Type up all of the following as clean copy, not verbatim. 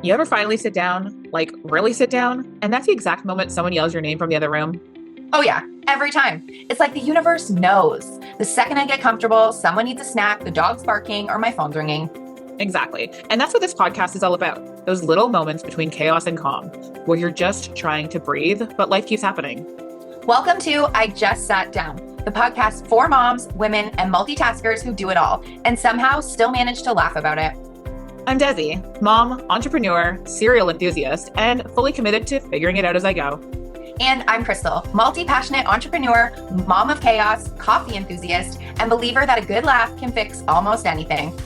You ever finally sit down, like really sit down, and that's the exact moment someone yells your name from the other room? Oh, yeah, every time. It's like the universe knows. The second I get comfortable, someone needs a snack, the dog's barking, or my phone's ringing. Exactly. And that's what this podcast is all about. Those little moments between chaos and calm, where you're just trying to breathe, but life keeps happening. Welcome to I Just Sat Down, the podcast for moms, women, and multitaskers who do it all and somehow still manage to laugh about it. I'm Desi, mom, entrepreneur, serial enthusiast, and fully committed to figuring it out as I go. And I'm Crystal, multi-passionate entrepreneur, mom of chaos, coffee enthusiast, and believer that a good laugh can fix almost anything.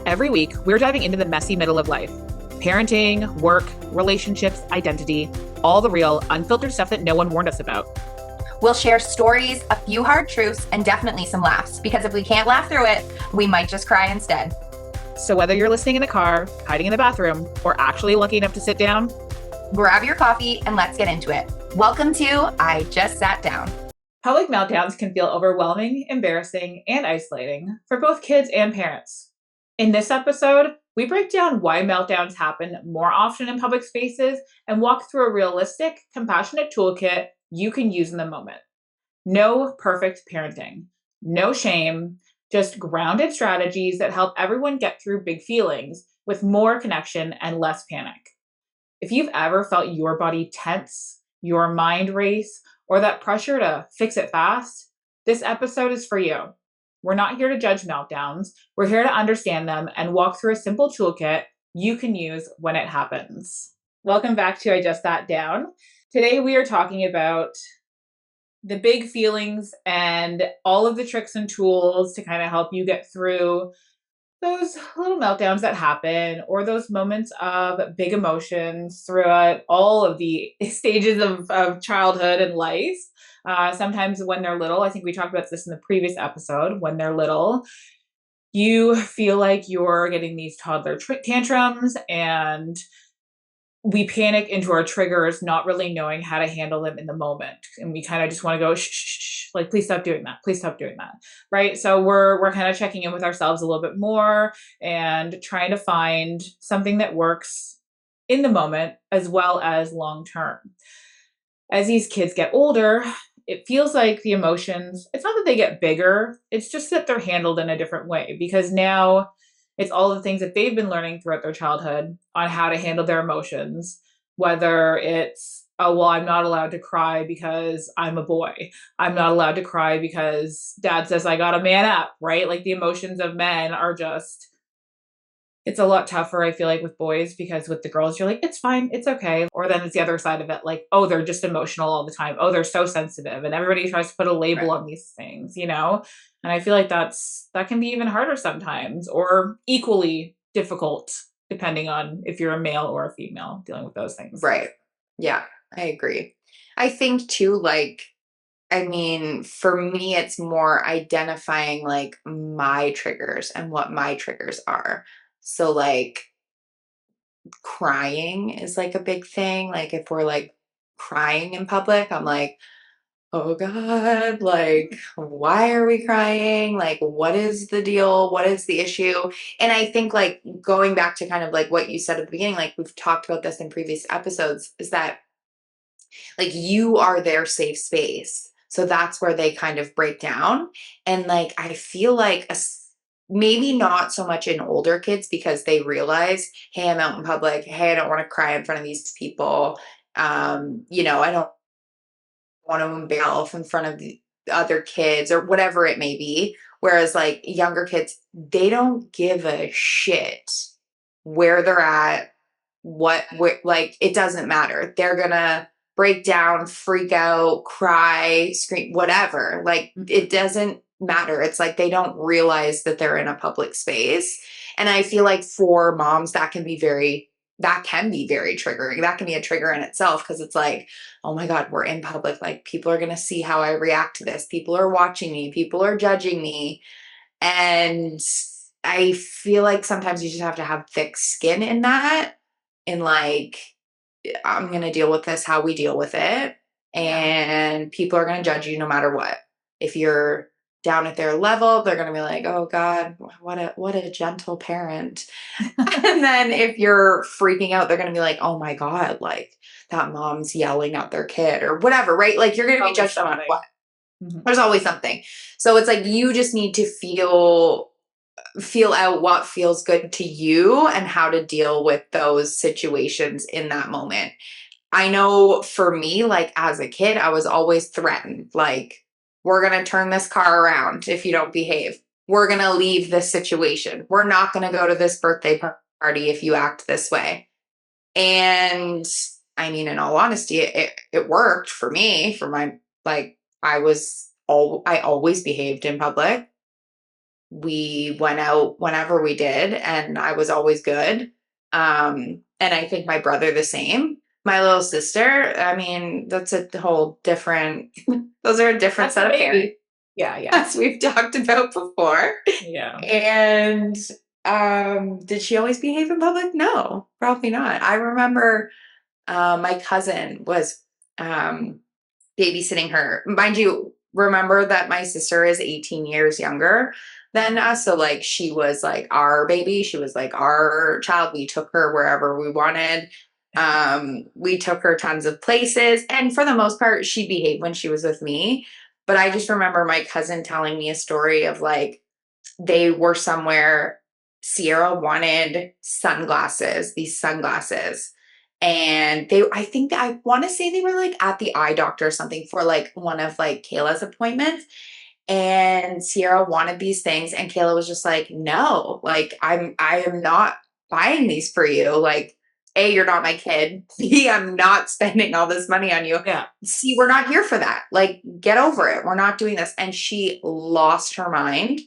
Every week, we're diving into the messy middle of life. Parenting, work, relationships, identity, all the real, unfiltered stuff that no one warned us about. We'll share stories, a few hard truths, and definitely some laughs, because if we can't laugh through it, we might just cry instead. So whether you're listening in the car, hiding in the bathroom, or actually lucky enough to sit down, grab your coffee and let's get into it. Welcome to I Just Sat Down. Public meltdowns can feel overwhelming, embarrassing, and isolating for both kids and parents. In this episode, we break down why meltdowns happen more often in public spaces and walk through a realistic, compassionate toolkit you can use in the moment. No perfect parenting, no shame, just grounded strategies that help everyone get through big feelings with more connection and less panic. If you've ever felt your body tense, your mind race, or that pressure to fix it fast, this episode is for you. We're not here to judge meltdowns. We're here to understand them and walk through a simple toolkit you can use when it happens. Welcome back to I Just Sat Down. Today we are talking about the big feelings and all of the tricks and tools to kind of help you get through those little meltdowns that happen or those moments of big emotions throughout all of the stages of childhood and life. Sometimes when they're little, I think we talked about this in the previous episode, when they're little, you feel like you're getting these toddler tantrums and we panic into our triggers, not really knowing how to handle them in the moment. And we kind of just want to go, shh, shh, shh, like, please stop doing that. Please stop doing that. Right. So we're kind of checking in with ourselves a little bit more and trying to find something that works in the moment as well as long term. As these kids get older, it feels like the emotions, it's not that they get bigger, it's just that they're handled in a different way because now it's all the things that they've been learning throughout their childhood on how to handle their emotions, whether it's, oh, well, I'm not allowed to cry because I'm a boy. I'm not allowed to cry because dad says I got to man up, right? Like the emotions of men are just, it's a lot tougher, I feel like, with boys because with the girls, you're like, it's fine, it's okay. Or then it's the other side of it, like, oh, they're just emotional all the time. Oh, they're so sensitive. And everybody tries to put a label on these things, you know? And I feel like that can be even harder sometimes or equally difficult, depending on if you're a male or a female dealing with those things. Right. Yeah, I agree. I think too, for me, it's more identifying like my triggers and what my triggers are. So like crying is like a big thing. Like if we're like crying in public, I'm like, oh God, like, why are we crying? Like, what is the deal? What is the issue? And I think like going back to kind of like what you said at the beginning, like we've talked about this in previous episodes, is that like you are their safe space. So that's where they kind of break down. And like, I feel like maybe not so much in older kids because they realize, hey, I'm out in public. Hey, I don't want to cry in front of these people. I don't want to embarrass myself in front of the other kids or whatever it may be. Whereas like younger kids, they don't give a shit where they're at, like it doesn't matter. They're gonna break down, freak out, cry, scream, whatever. Like it doesn't matter. It's like they don't realize that they're in a public space. And I feel like for moms, that can be very triggering. That can be a trigger in itself because it's like, oh my God, we're in public. Like people are going to see how I react to this. People are watching me. People are judging me. And I feel like sometimes you just have to have thick skin in that. And like, I'm going to deal with this how we deal with it. And people are going to judge you no matter what. If you're down at their level, they're going to be like, oh God, what a gentle parent. And then if you're freaking out, they're going to be like, oh my God, like that mom's yelling at their kid or whatever, right? Like you're going to be judged on what. Mm-hmm. There's always something. So it's like you just need to feel out what feels good to you and how to deal with those situations in that moment. I know for me, like as a kid, I was always threatened, like, we're going to turn this car around if you don't behave. We're going to leave this situation. We're not going to go to this birthday party if you act this way. And I mean, in all honesty, it worked for me, for my, like, I always behaved in public. We went out whenever we did, and I was always good. And I think my brother the same. My little sister, I mean, that's a whole different, those are a different set of parents. Yeah, yeah. As we've talked about before. Yeah. And did she always behave in public? No, probably not. I remember my cousin was babysitting her. Mind you, remember that my sister is 18 years younger than us. So like she was like our baby. She was like our child. We took her wherever we wanted. We took her tons of places. And for the most part, she behaved when she was with me. But I just remember my cousin telling me a story of like they were somewhere. Sierra wanted sunglasses, these sunglasses. And I think that I want to say they were like at the eye doctor or something for like one of like Kayla's appointments. And Sierra wanted these things. And Kayla was just like, no, like I am not buying these for you. Like, A, you're not my kid. B, I'm not spending all this money on you. Yeah. C, we're not here for that. Like, get over it. We're not doing this. And she lost her mind,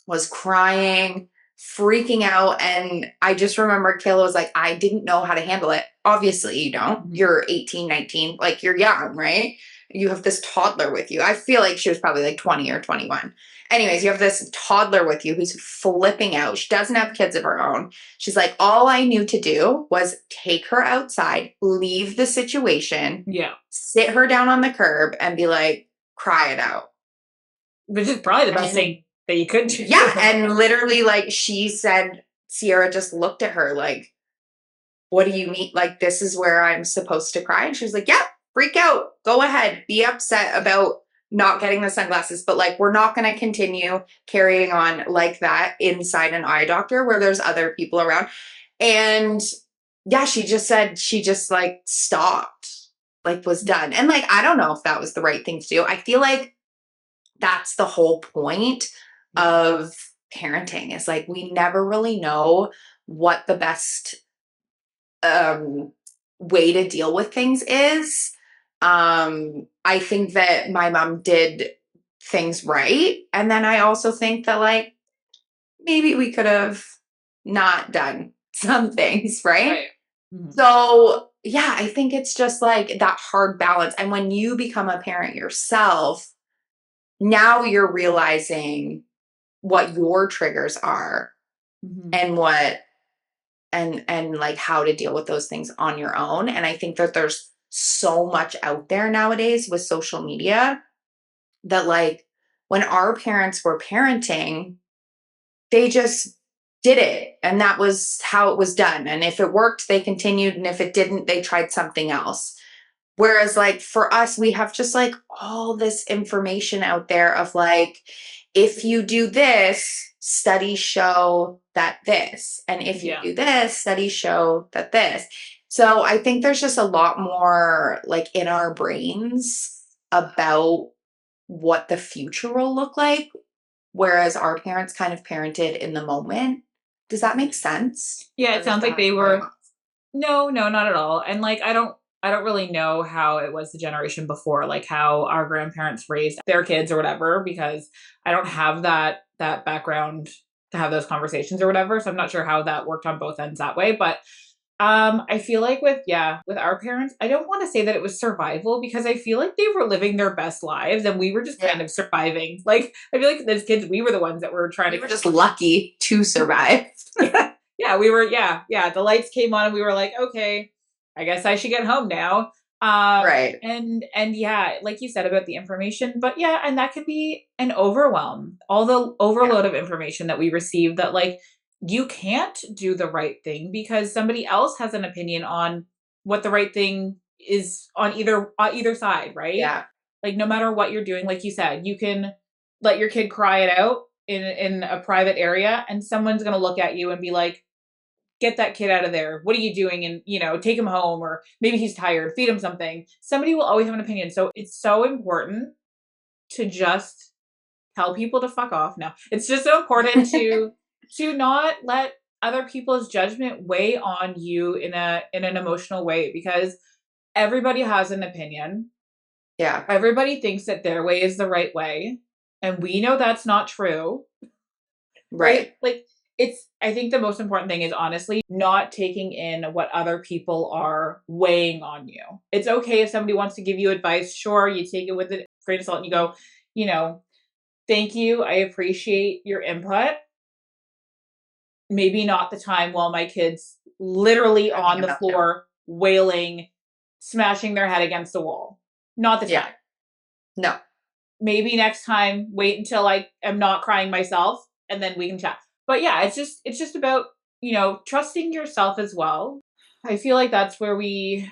was crying, freaking out. And I just remember Kayla was like, I didn't know how to handle it. Obviously, you don't. Mm-hmm. You're 18, 19, like you're young, right? You have this toddler with you. I feel like she was probably like 20 or 21. Anyways, you have this toddler with you who's flipping out. She doesn't have kids of her own. She's like, all I knew to do was take her outside, leave the situation, Yeah. sit her down on the curb and be like, cry it out. Which is probably the best thing that you could do. Yeah. And literally, like she said, Sierra just looked at her like, what do you mean? Like, this is where I'm supposed to cry? And she was like, yeah, freak out. Go ahead. Be upset about not getting the sunglasses. But like, we're not going to continue carrying on like that inside an eye doctor where there's other people around. And yeah, she just said, she just like stopped, like was done. And like, I don't know if that was the right thing to do. I feel like that's the whole point of parenting, is like we never really know what the best way to deal with things is. I think that my mom did things right. And then I also think that like maybe we could have not done some things, right? Mm-hmm. So yeah, I think it's just like that hard balance. And when you become a parent yourself, now you're realizing what your triggers are and what and like how to deal with those things on your own. And I think that there's so much out there nowadays with social media that like when our parents were parenting, they just did it and that was how it was done. And if it worked, they continued, and if it didn't, they tried something else. Whereas like for us, we have just like all this information out there of like, if you do this, studies show that this, and if you do this, studies show that this. So I think there's just a lot more like in our brains about what the future will look like. Whereas our parents kind of parented in the moment. Does that make sense? Yeah, it sounds like they were. No, not at all. And like, I don't really know how it was the generation before, like how our grandparents raised their kids or whatever, because I don't have that background to have those conversations or whatever. So I'm not sure how that worked on both ends that way. But I feel like with our parents, I don't want to say that it was survival, because I feel like they were living their best lives and we were just kind of surviving. Like, I feel like as kids, we were the ones that were trying we were just lucky to survive. Yeah, we were, the lights came on and we were like, okay, I guess I should get home now. Right. And yeah, like you said about the information, but yeah, and that can be an overwhelm. All the Yeah. overload of information that we receive that like you can't do the right thing because somebody else has an opinion on what the right thing is on either side, right? Yeah. Like no matter what you're doing, like you said, you can let your kid cry it out in a private area and someone's going to look at you and be like, get that kid out of there. What are you doing? And, take him home, or maybe he's tired, feed him something. Somebody will always have an opinion. So it's so important to just tell people to fuck off now. It's just so important to not let other people's judgment weigh on you in an emotional way because everybody has an opinion. Yeah. Everybody thinks that their way is the right way. And we know that's not true. Right? Right. Like I think the most important thing is honestly not taking in what other people are weighing on you. It's okay if somebody wants to give you advice. Sure, you take it with a grain of salt and you go, you know, thank you. I appreciate your input. Maybe not the time while my kid's literally Having on a the meltdown. floor, wailing, smashing their head against the wall. Not the Yeah. time. No. Maybe next time wait until I am not crying myself and then we can chat. But yeah, it's just about, trusting yourself as well. I feel like that's where we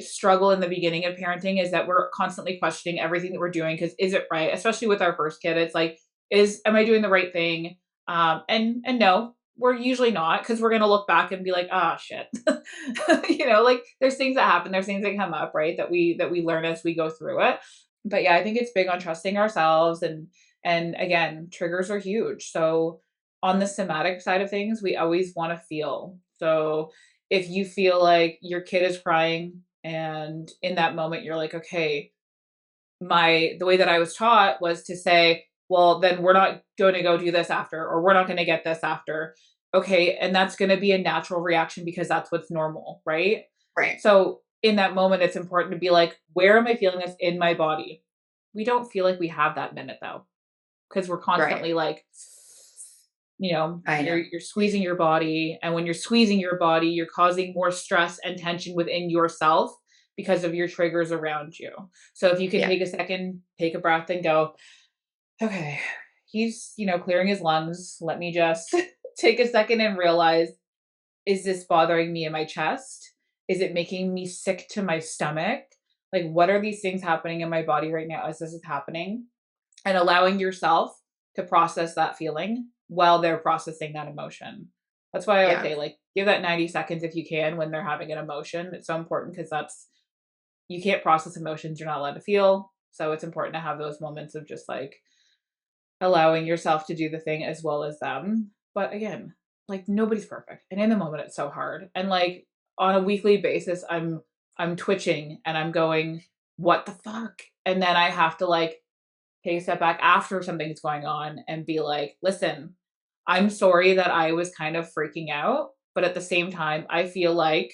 struggle in the beginning of parenting is that we're constantly questioning everything that we're doing because is it right? Especially with our first kid, it's like, am I doing the right thing? And no, we're usually not because we're gonna look back and be like, ah, shit. Like there's things that happen, there's things that come up, right? That we learn as we go through it. But yeah, I think it's big on trusting ourselves and again, triggers are huge. So on the somatic side of things, we always want to feel. So if you feel like your kid is crying and in that moment you're like, okay, the way that I was taught was to say, well, then we're not going to go do this after, or we're not going to get this after. Okay. And that's going to be a natural reaction because that's what's normal, right? Right. So in that moment, it's important to be like, where am I feeling this in my body? We don't feel like we have that minute though, because we're Right. constantly like, I know. you're squeezing your body. And when you're squeezing your body, you're causing more stress and tension within yourself because of your triggers around you. So if you can Yeah. take a second, take a breath and go, okay, he's, clearing his lungs. Let me just take a second and realize, is this bothering me in my chest? Is it making me sick to my stomach? Like, what are these things happening in my body right now as this is happening? And allowing yourself to process that feeling while they're processing that emotion. That's why I would Yeah. say, like, give that 90 seconds if you can when they're having an emotion. It's so important because you can't process emotions you're not allowed to feel. So it's important to have those moments of just like allowing yourself to do the thing as well as them. But again, like nobody's perfect. And in the moment it's so hard. And like on a weekly basis, I'm twitching and I'm going, what the fuck? And then I have to like take a step back after something's going on and be like, listen, I'm sorry that I was kind of freaking out. But at the same time, I feel like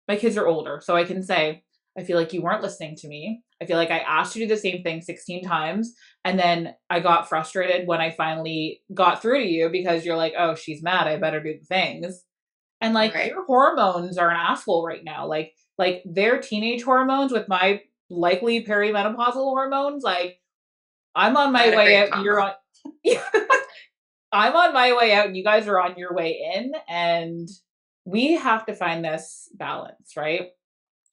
my kids are older. So I can say, I feel like you weren't listening to me. I feel like I asked you to do the same thing 16 times. And then I got frustrated when I finally got through to you because you're like, oh, she's mad. I better do the things. And like Right. your hormones are an asshole right now. Like their teenage hormones with my likely perimenopausal hormones, like I'm on my Not a way great out. You're combo. on. I'm on my way out, and you guys are on your way in, and we have to find this balance, right?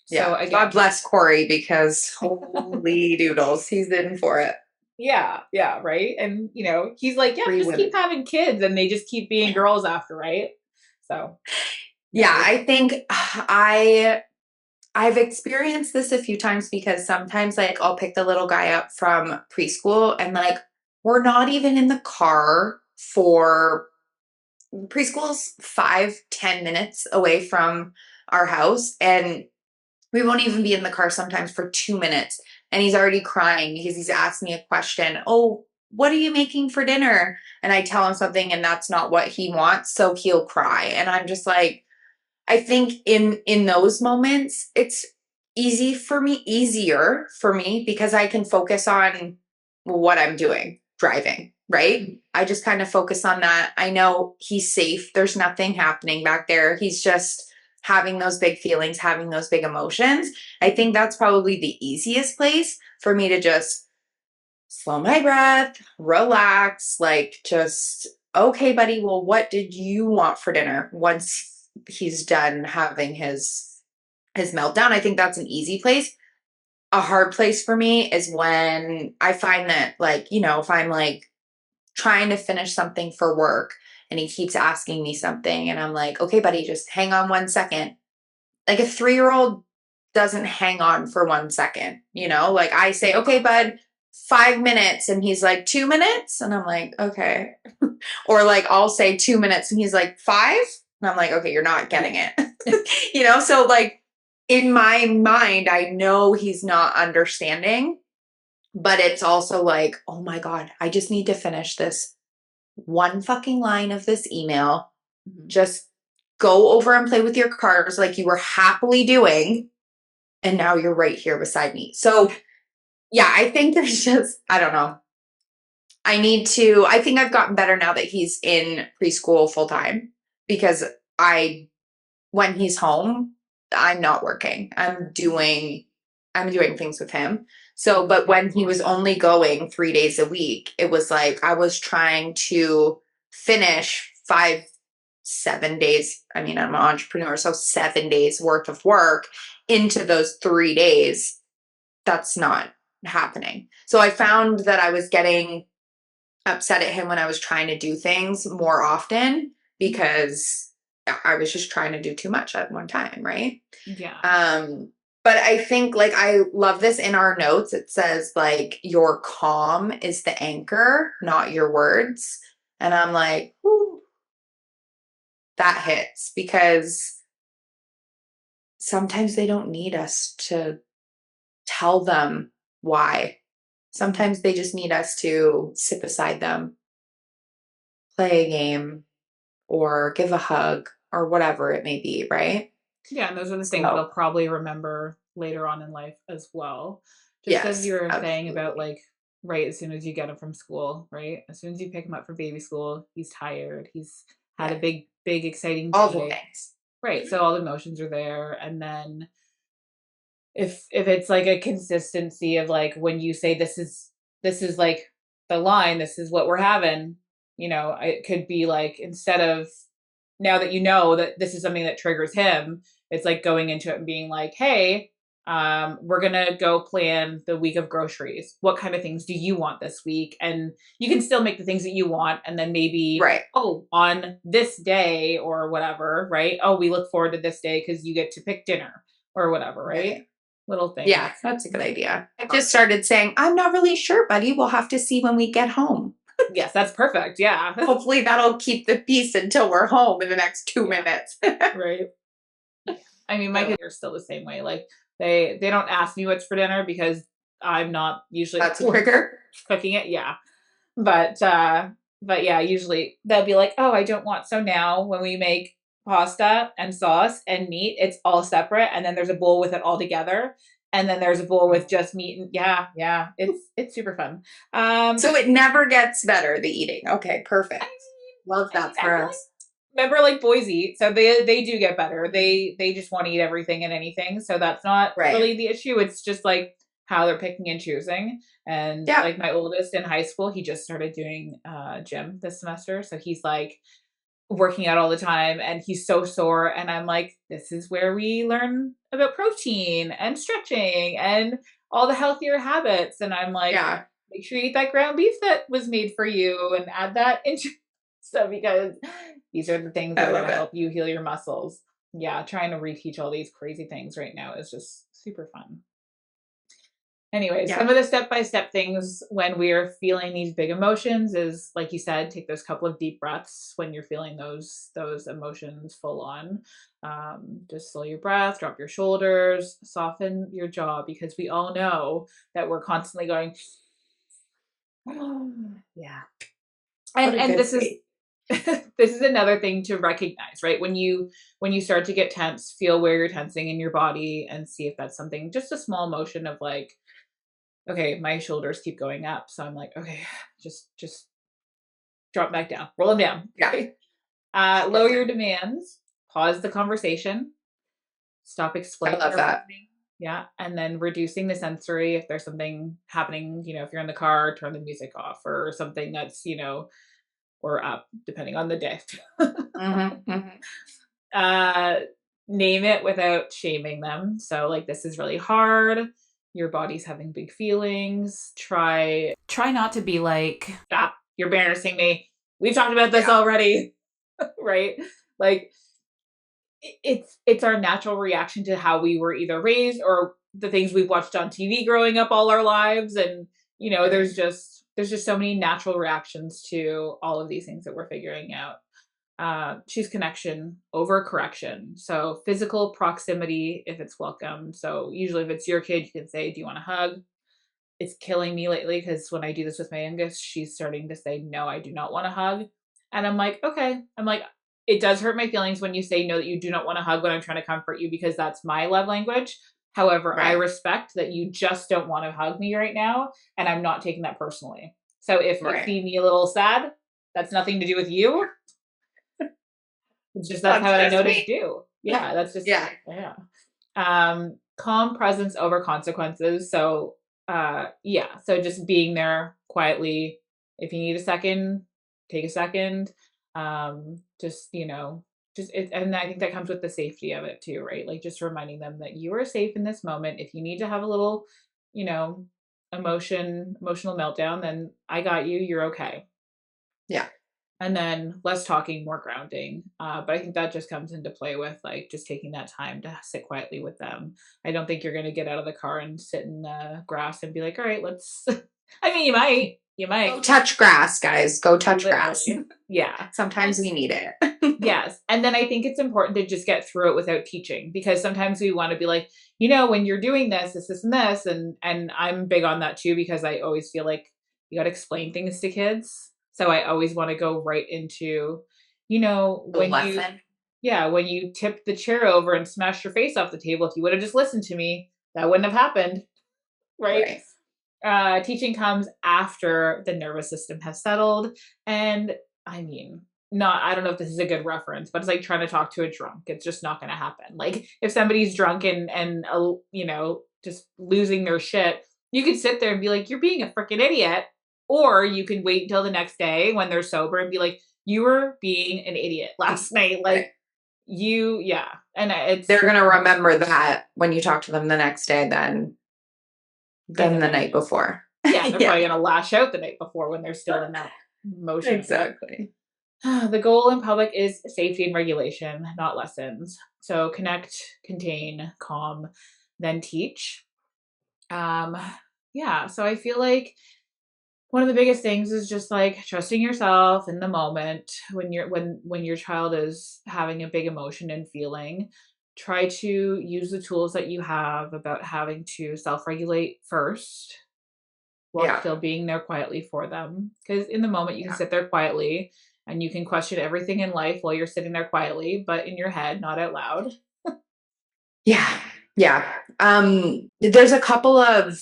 So Yeah. God again, bless Corey because holy doodles, he's in for it. yeah, right. And he's like, yeah, Three just keep women. having kids, and they just keep being girls after, right? So Yeah, yeah, I think I've experienced this a few times because sometimes like I'll pick the little guy up from preschool and like we're not even in the car for preschool's 5-10 minutes away from our house and we won't even be in the car sometimes for 2 minutes and he's already crying because he's asked me a question. Oh, what are you making for dinner? And I tell him something and that's not what he wants, so he'll cry. And I'm just like, I think in those moments, it's easier for me because I can focus on what I'm doing, driving, right? I just kind of focus on that. I know he's safe. There's nothing happening back there. He's just having those big feelings, having those big emotions, I think that's probably the easiest place for me to just slow my breath, relax, like just, okay, buddy, well, what did you want for dinner once he's done having his meltdown? I think that's an easy place. A hard place for me is when I find that, like, if I'm like trying to finish something for work and he keeps asking me something and I'm like, okay, buddy, just hang on 1 second. Like a 3-year-old doesn't hang on for 1 second, like I say, okay, bud, 5 minutes. And he's like, 2 minutes. And I'm like, okay. Or like, I'll say 2 minutes and he's like, five. And I'm like, okay, you're not getting it. So like in my mind, I know he's not understanding, but it's also like, oh my God, I just need to finish this one fucking line of this email. Just go over and play with your cars like you were happily doing. And now you're right here beside me. So, yeah, I think there's just, I don't know. I think I've gotten better now that he's in preschool full time because when he's home, I'm not working. I'm doing things with him. So, but when he was only going 3 days a week, it was like I was trying to finish 7 days. I mean, I'm an entrepreneur, so 7 days worth of work into those 3 days. That's not happening. So I found that I was getting upset at him when I was trying to do things more often because I was just trying to do too much at one time, right? Yeah. But I think like I love this in our notes. It says like your calm is the anchor, not your words. And I'm like, whew, that hits because sometimes they don't need us to tell them why. Sometimes they just need us to sit beside them, play a game, or give a hug, or whatever it may be, right? Yeah, and those are the things So, they'll probably remember later on in life as well. Just as yes, you were saying about absolutely. like right as soon as you get him from school, right? As soon as you pick him up for baby school, he's tired. He's had a Yeah, big exciting all the day. things. Right. So all the emotions are there. And then if it's like a consistency of like when you say this is like the line, this is what we're having, it could be like instead of now that you know that this is something that triggers him, it's like going into it and being like, hey, we're gonna go plan the week of groceries. What kind of things do you want this week? And you can still make the things that you want, and then maybe, Right. oh, on this day or whatever, right? Oh, we look forward to this day because you get to pick dinner or whatever, right? Right. Little things. Yeah, that's a good idea. I just started saying, I'm not really sure, buddy. We'll have to see when we get home. Yes, that's perfect. Yeah. Hopefully that'll keep the peace until we're home in the next 2 minutes. Right. I mean, my So kids are still the same way. Like they don't ask me what's for dinner because I'm not usually that's a trigger. cooking it. Yeah. But yeah, usually they'll be like, "Oh, I don't want." So now when we make pasta and sauce and meat, it's all separate and then there's a bowl with it all together. And then there's a bowl with just meat and yeah, it's super fun. So it never gets better, the eating. Okay, I perfect. Love I mean, that I for feel like us. remember like boys eat, so they do get better. They just want to eat everything and anything, so that's not Right. really the issue. It's just like how they're picking and choosing. And Yeah. like my oldest in high school, he just started doing gym this semester, so he's like working out all the time and he's so sore and I'm like this is where we learn about protein and stretching and all the healthier habits and I'm like Yeah. make sure you eat that ground beef that was made for you and add that into so because these are the things that I are going love to it. help you heal your muscles. Yeah, trying to reteach all these crazy things right now is just super fun. Anyway, Yeah. some of the step by step things when we're feeling these big emotions is like you said, take those couple of deep breaths when you're feeling those emotions full on. Just slow your breath, drop your shoulders, soften your jaw because we all know that we're constantly going, yeah. What And a and good this is state. this is another thing to recognize, right? When you start to get tense, feel where you're tensing in your body and see if that's something just a small motion of like okay, my shoulders keep going up. So I'm like, okay, just drop back down, roll them down. Yeah. Lower Perfect. your demands, pause the conversation. Stop I explaining love their that. reasoning. Yeah. And then reducing the sensory if there's something happening, if you're in the car, turn the music off or something that's, or up, depending on the day. Hmm. Hmm. uh, Name it without shaming them. So like this is really hard. Your body's having big feelings. Try not to be like, stop, you're embarrassing me. We've talked about this Yeah. already. Right? Like it's our natural reaction to how we were either raised or the things we've watched on TV growing up all our lives. And Right. there's just so many natural reactions to all of these things that we're figuring out. Choose connection over correction. So physical proximity if it's welcome. So usually if it's your kid, you can say, do you want a hug? It's killing me lately because when I do this with my youngest, she's starting to say, no, I do not want a hug. And I'm like, okay. I'm like, it does hurt my feelings when you say no, that you do not want a hug when I'm trying to comfort you because that's my love language. However, I Right. respect that you just don't want to hug me right now. And I'm not taking that personally. So if you Right. see me a little sad, that's nothing to do with you. It's just that's how That's I know just to me. do. Yeah, that's just Yeah. yeah. Calm presence over consequences. So yeah, so just being there quietly. If you need a second, take a second. Just just it, and I think that comes with the safety of it too, right? Like just reminding them that you are safe in this moment. If you need to have a little, you know, emotional meltdown, then I got you. You're okay. Yeah. And then less talking, more grounding. But I think that just comes into play with like just taking that time to sit quietly with them. I don't think you're going to get out of the car and sit in the grass and be like, all right, let's. I mean, you Go might, touch grass, guys. Go touch grass. literally. Yeah. Sometimes And we need it. yes. And then I think it's important to just get through it without teaching because sometimes we want to be like, when you're doing this, and this. And I'm big on that too because I always feel like you got to explain things to kids. So I always want to go right into, The when lesson. when you tipped the chair over and smashed your face off the table, if you would have just listened to me, that wouldn't have happened. Right. Right. Teaching comes after the nervous system has settled. And I mean, I don't know if this is a good reference, but it's like trying to talk to a drunk. It's just not going to happen. Like if somebody's drunk and just losing their shit, you could sit there and be like, you're being a freaking idiot. Or you can wait until the next day when they're sober and be like, you were being an idiot last night. Right. Like yeah. And They're it's going to remember that when you talk to them the next day in the than the moment. night before. Yeah, they're probably Yeah. gonna lash out the night before when they're still in that motion of it. Exactly. The goal in public is safety and regulation, not lessons. So connect, contain, calm, then teach. Um, yeah, so I feel like one of the biggest things is just like trusting yourself in the moment when your child is having a big emotion and feeling. Try to use the tools that you have about having to self-regulate first while Yeah. still being there quietly for them. Because in the moment, you can Yeah. sit there quietly and you can question everything in life while you're sitting there quietly, but in your head, not out loud. Yeah. Yeah. There's a couple of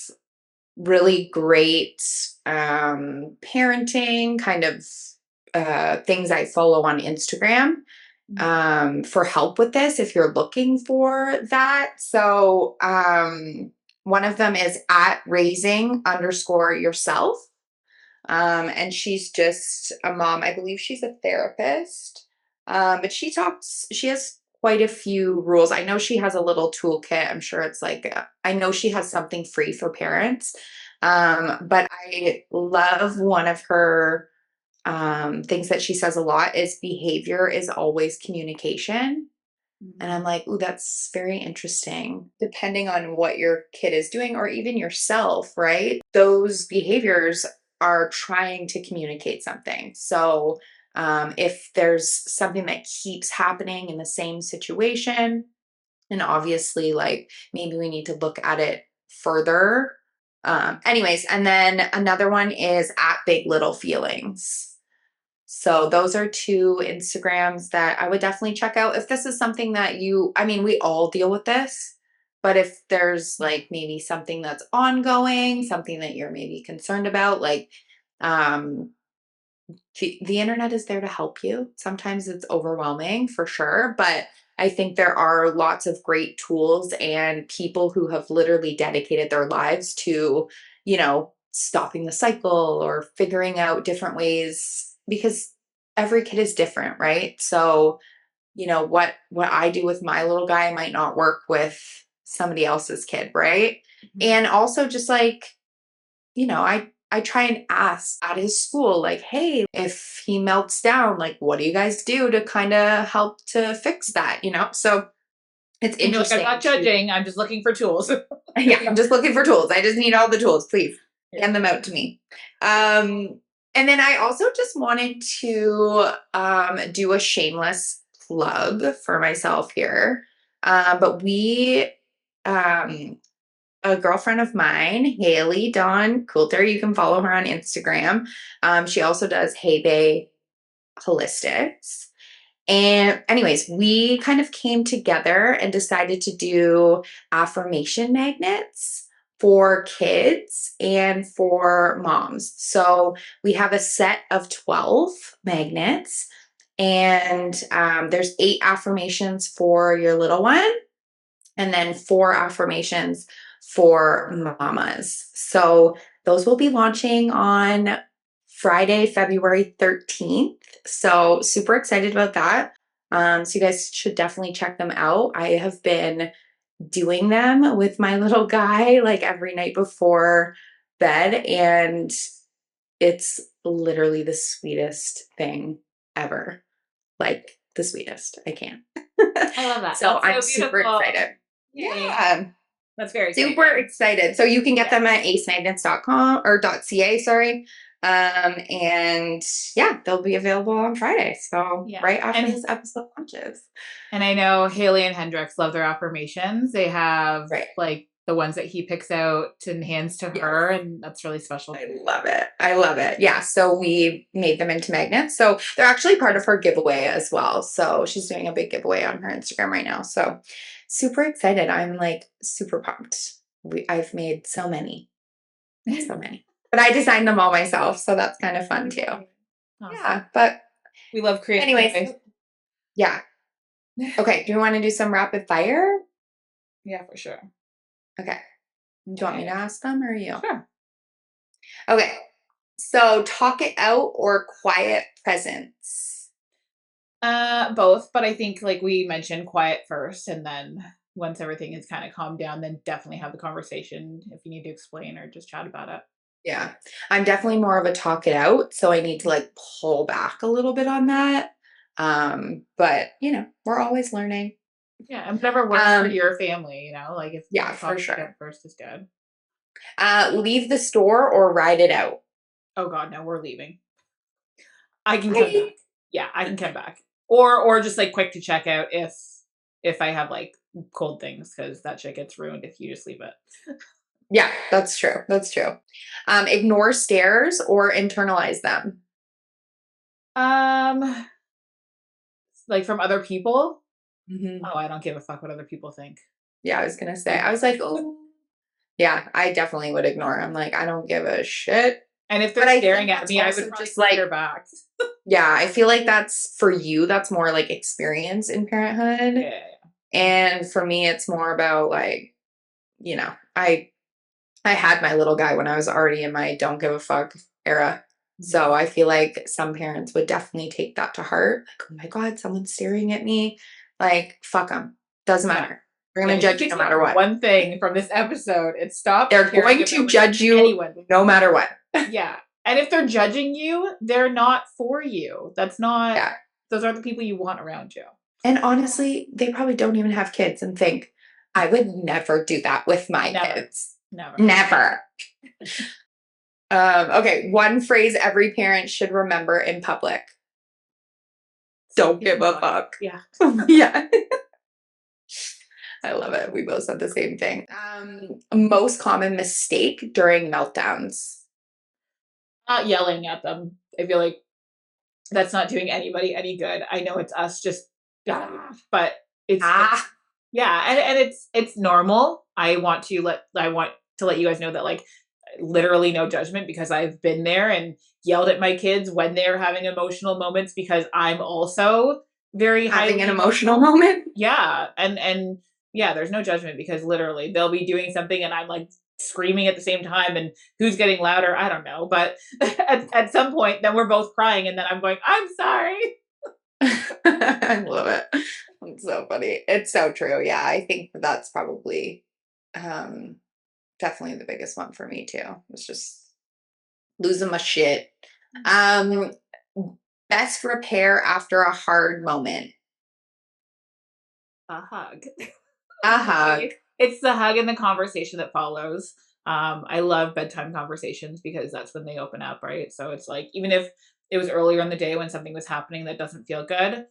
really great parenting kind of things I follow on Instagram for help with this if you're looking for that. So one of them is at raising underscore yourself. And she's just a mom. I believe she's a therapist. But she has quite a few rules. I know she has a little toolkit. I'm sure it's like, I know she has something free for parents. But I love one of her things that she says a lot is behavior is always communication. And I'm like, ooh, that's very interesting. Depending on what your kid is doing, or even yourself, right? Those behaviors are trying to communicate something. So if there's something that keeps happening in the same situation, and obviously, like maybe we need to look at it further. Anyways, and then another one is at Big Little Feelings. So those are two Instagrams that I would definitely check out if this is something that I mean, we all deal with this, but if there's like maybe something that's ongoing, something that you're maybe concerned about, like um the internet is there to help you. Sometimes it's overwhelming for sure, but I think there are lots of great tools and people who have literally dedicated their lives to, stopping the cycle or figuring out different ways, because every kid is different, right? So, what I do with my little guy might not work with somebody else's kid, right? Mhm. And also just like, I try and ask at his school, like, hey, if he melts down, like, what do you guys do to kind of help to fix that? So it's And you're like, I'm not interesting to, judging. I'm just looking for tools. yeah, I'm just looking for tools. I just need all the tools, please Yeah. hand them out to me. And then I also just wanted to do a shameless plug for myself here. But um, a girlfriend of mine, Haley Dawn Coulter, you can follow her on Instagram. She also does Hey Bay Holistics. And, anyways, we kind of came together and decided to do affirmation magnets for kids and for moms. So we have a set of 12 magnets, and there's 8 affirmations for your little one, and then 4 affirmations for mamas. So those will be launching on Friday, February 13th. So super excited about that. So you guys should definitely check them out. I have been doing them with my little guy like every night before bed, and it's literally the sweetest thing ever. Like the sweetest. I can't. I love that. So That's I'm so super beautiful. excited. Yay. Yeah. That's very Super excited. So you can get them at acemagnets.com or .ca, sorry. And yeah, they'll be available on Friday. So Yeah. right after this episode launches. And I know Haley and Hendrix love their affirmations. They have Right. like the ones that he picks out and hands to her, and that's really special. I love it. I love it. Yeah. So we made them into magnets. So they're actually part of her giveaway as well. So she's doing a big giveaway on her Instagram right now. So super excited. I'm like super pumped. I've made so many. So many. But I designed them all myself. So that's kind of fun too. Awesome. Yeah. But We love creating. anyways. Yeah. Okay. Do you want to do some rapid fire? Yeah, for sure. Okay. Do you want me to ask them or you? Sure. Okay. So talk it out or quiet presence? Both, but I think like we mentioned quiet first, and then once everything is kind of calmed down, then definitely have the conversation if you need to explain or just chat about it. Yeah. I'm definitely more of a talk it out. So I need to like pull back a little bit on that. But we're always learning. Yeah, and whatever works for your family, like if Yeah, for talking it sure. out first is good. Leave the store or ride it out? Oh God, no, we're leaving. I can come back. Yeah, I can come back. Or just like quick to check out if I have like cold things, because that shit gets ruined if you just leave it. Yeah, that's true. That's true. Ignore stares or internalize them? Um, like from other people. Mm-hmm. Oh, I don't give a fuck what other people think. Yeah, I was gonna say. I was like, oh, yeah, I definitely would ignore. I'm like, I don't give a shit. And if they're staring at me, I would probably just like their back. Yeah, I feel like that's for you. That's more like experience in parenthood, Yeah. and for me, it's more about like, I had my little guy when I was already in my don't give a fuck era. So I feel like some parents would definitely take that to heart. Like, oh my God, someone's staring at me. Like, fuck them. Doesn't matter. They're going to judge you no matter what. One thing from this episode, it's stop. They're going to judge you no matter what. Yeah. And if they're judging you, they're not for you. That's not, those aren't the people you want around you. And honestly, they probably don't even have kids and think, I would never do that with my kids. Never. Okay. One phrase every parent should remember in public. Don't give a fuck. Yeah. Yeah. I love it. We both said the same thing. Most common mistake during meltdowns. Not yelling at them. I feel like that's not doing anybody any good. I know it's us just, but it's yeah, and it's normal. I want to let you guys know that like literally no judgment, because I've been there and yelled at my kids when they're having emotional moments, because I'm also very Having an highly emotional moment. yeah, and yeah, there's no judgment because literally they'll be doing something and I'm like screaming at the same time and who's getting louder, I don't know, but at some point then we're both crying and then I'm going, I'm sorry. I love it. It's so funny. It's so true. Yeah, I think that's probably um definitely the biggest one for me too. It's just losing my shit. Um Best repair after a hard moment. A hug. A hug. It's the hug and the conversation that follows. I love bedtime conversations because that's when they open up, right? So it's like, even if it was earlier in the day when something was happening that doesn't feel good,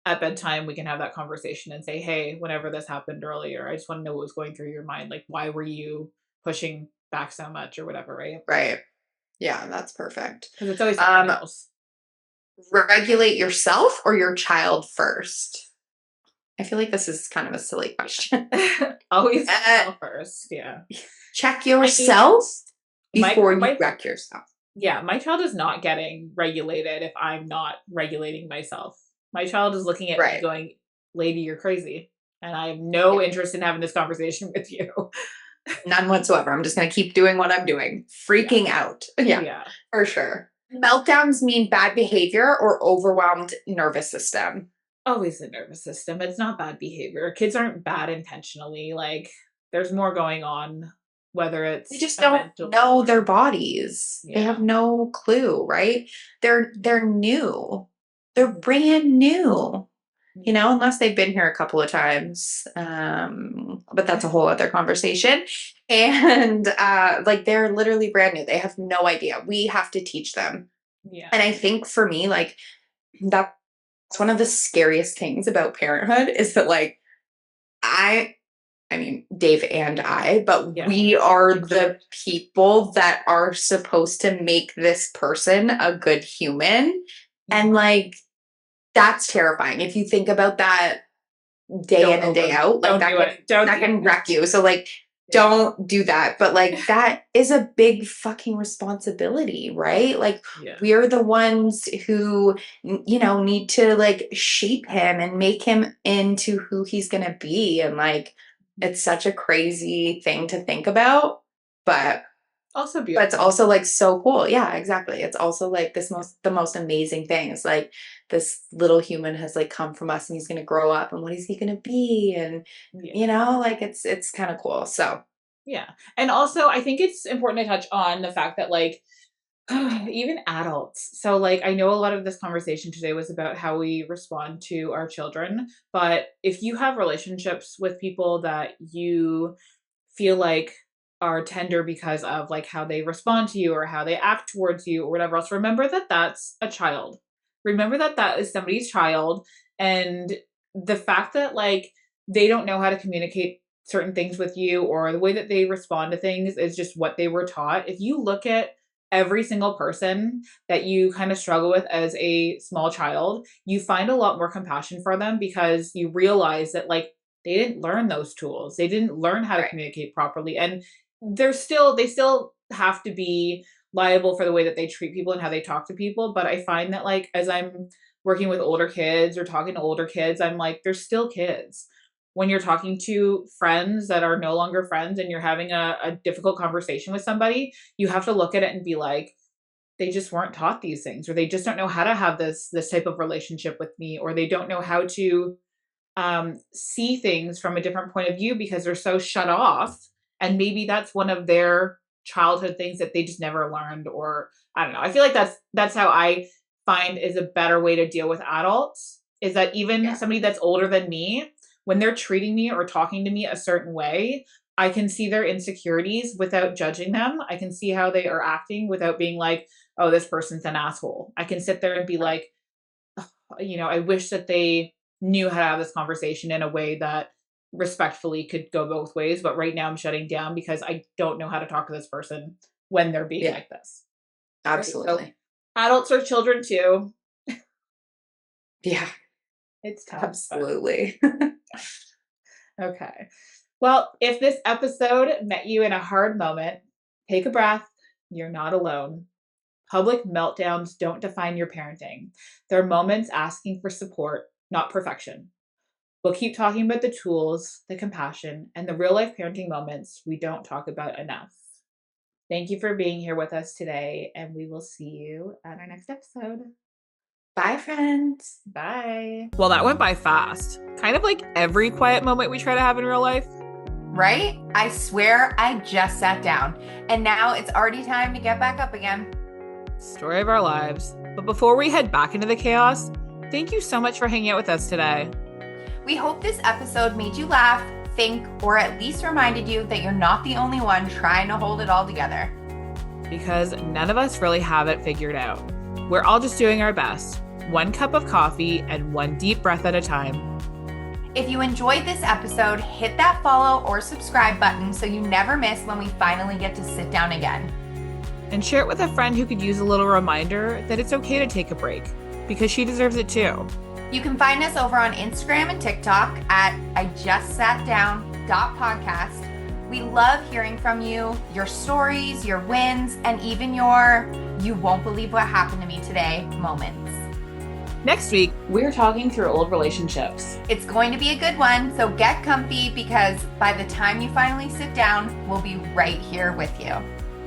at bedtime, we can have that conversation and say, hey, whenever this happened earlier, I just want to know what was going through your mind. Like, why were you pushing back so much or whatever, right? Right. Yeah, that's perfect. Because it's always something Um else. Regulate yourself or your child first? I feel like this is kind of a silly question. Always uh, yourself first. Yeah. Check I mean, yourself my, before you my, wreck yourself. yeah, my child is not getting regulated if I'm not regulating myself. My child is looking at me Right. going, lady, you're crazy. And I have no Yeah. interest in having this conversation with you. None whatsoever. I'm just going to keep doing what I'm doing. Yeah. Freaking out. Yeah, Yeah. for sure. Meltdowns mean bad behavior or overwhelmed nervous system. Always the nervous system. It's not bad behavior. Kids aren't bad intentionally. Like, there's more going on, whether They it's just a don't mental know their or bodies. They have yeah. no clue, right? They're new. They're brand new. Yeah. Unless they've been here a couple of times. But that's a whole other conversation. And like they're literally brand new. They have no idea. We have to teach them. Yeah. And I think for me, like that's one of the scariest things about parenthood is that like I I mean, Dave and I, but Yeah. we are the people that are supposed to make this person a good human. And like, that's terrifying. If you think about that day in Don't and day over out, like don't that do can it. Don't that do can it. wreck you. So like Yeah. don't do that. But like that is a big fucking responsibility, right? Like Yeah. we're the ones who need to like shape him and make him into who he's going to be, and like it's such a crazy thing to think about, but Also it's beautiful. also like so cool. Yeah, exactly. It's also like the most amazing thing. It's like this little human has like come from us and he's gonna grow up and what is he gonna be? And Yeah. like it's kind of cool. So Yeah. And also I think it's important to touch on the fact that like even adults. So like I know a lot of this conversation today was about how we respond to our children, but if you have relationships with people that you feel like are tender because of like how they respond to you or how they act towards you or whatever else, remember that that's a child. Remember that that is somebody's child, and the fact that like they don't know how to communicate certain things with you or the way that they respond to things is just what they were taught. If you look at every single person that you kind of struggle with as a small child, you find a lot more compassion for them because you realize that like they didn't learn those tools. They didn't learn how to right. communicate properly. And they still have to be liable for the way that they treat people and how they talk to people. But I find that like as I'm working with older kids or talking to older kids, I'm like, they're still kids. When you're talking to friends that are no longer friends and you're having a difficult conversation with somebody, you have to look at it and be like, they just weren't taught these things, or they just don't know how to have this type of relationship with me, or they don't know how to see things from a different point of view because they're so shut off. And maybe that's one of their childhood things that they just never learned, or I don't know. I feel like that's how I find is a better way to deal with adults is that even Yeah. somebody that's older than me, when they're treating me or talking to me a certain way, I can see their insecurities without judging them. I can see how they are acting without being like, oh, this person's an asshole. I can sit there and be like, I wish that they knew how to have this conversation in a way that respectfully could go both ways. But right now I'm shutting down because I don't know how to talk to this person when they're being Yeah, like this. Right. So absolutely. adults are children too. Yeah, It's tough, but absolutely. okay. Well, if this episode met you in a hard moment, take a breath. You're not alone. Public meltdowns don't define your parenting. They're moments asking for support. not perfection. We'll keep talking about the tools, the compassion, and the real life parenting moments we don't talk about enough. Thank you for being here with us today, and we will see you at our next episode. Bye, friends. Bye. Well, that went by fast. Kind of like every quiet moment we try to have in real life. Right? I swear I just sat down, and now it's already time to get back up again. Story of our lives. But before we head back into the chaos, thank you so much for hanging out with us today. We hope this episode made you laugh, think, or at least reminded you that you're not the only one trying to hold it all together. Because none of us really have it figured out. We're all just doing our best, one cup of coffee and one deep breath at a time. If you enjoyed this episode, hit that follow or subscribe button so you never miss when we finally get to sit down again. And share it with a friend who could use a little reminder that it's okay to take a break, because she deserves it too. You can find us over on Instagram and TikTok at ijustsatdown.podcast. We love hearing from you, your stories, your wins, and even your "you won't believe what happened to me today" moments. Next week, we're talking through old relationships. It's going to be a good one, so get comfy because by the time you finally sit down, we'll be right here with you.